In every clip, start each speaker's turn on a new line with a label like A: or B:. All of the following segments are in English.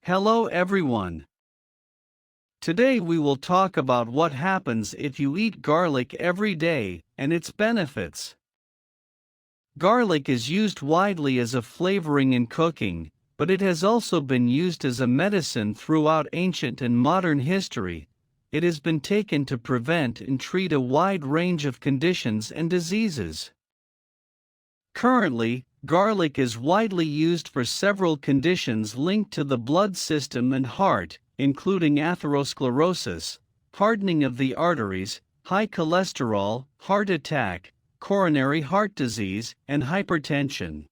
A: Hello everyone. Today we will talk about what happens if you eat garlic every day and its benefits. Garlic is used widely as a flavoring in cooking, but it has also been used as a medicine throughout ancient and modern history. It has been taken to prevent and treat a wide range of conditions and diseases. Currently, garlic is widely used for several conditions linked to the blood system and heart, including atherosclerosis, hardening of the arteries, high cholesterol, heart attack, coronary heart disease, and hypertension.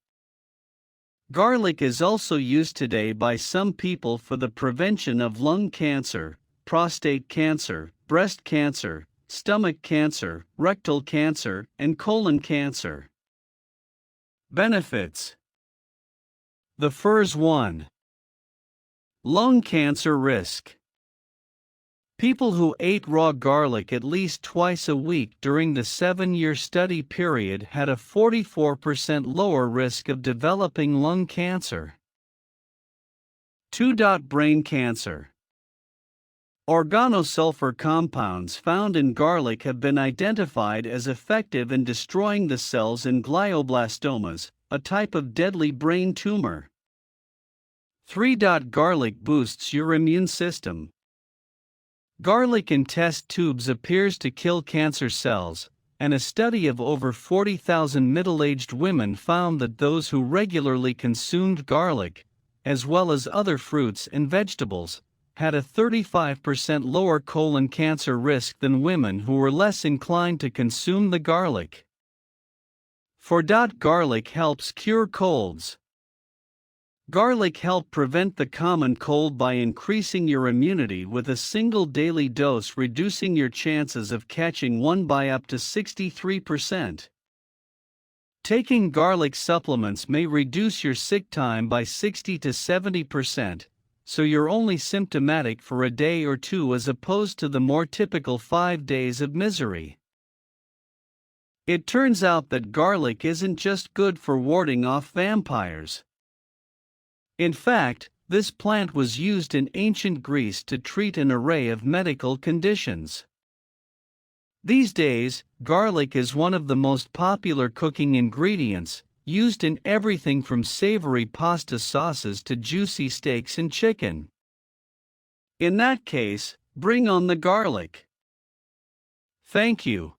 A: Garlic is also used today by some people for the prevention of lung cancer, prostate cancer, breast cancer, stomach cancer, rectal cancer, and colon cancer. Benefits. The first one. Lung cancer risk. People who ate raw garlic at least twice a week during the 7-year study period had a 44% lower risk of developing lung cancer. 2. Brain cancer. Organosulfur compounds found in garlic have been identified as effective in destroying the cells in glioblastomas, a type of deadly brain tumor. 3. Garlic boosts your immune system. Garlic in test tubes appears to kill cancer cells, and a study of over 40,000 middle-aged women found that those who regularly consumed garlic, as well as other fruits and vegetables, had a 35% lower colon cancer risk than women who were less inclined to consume the garlic. 4. Garlic helps cure colds. Garlic helps prevent the common cold by increasing your immunity with a single daily dose, reducing your chances of catching one by up to 63%. Taking garlic supplements may reduce your sick time by 60 to 70%. So you're only symptomatic for a day or two as opposed to the more typical 5 days of misery. It turns out that garlic isn't just good for warding off vampires. In fact, this plant was used in ancient Greece to treat an array of medical conditions. These days, garlic is one of the most popular cooking ingredients, used in everything from savory pasta sauces to juicy steaks and chicken. In that case, bring on the garlic. Thank you.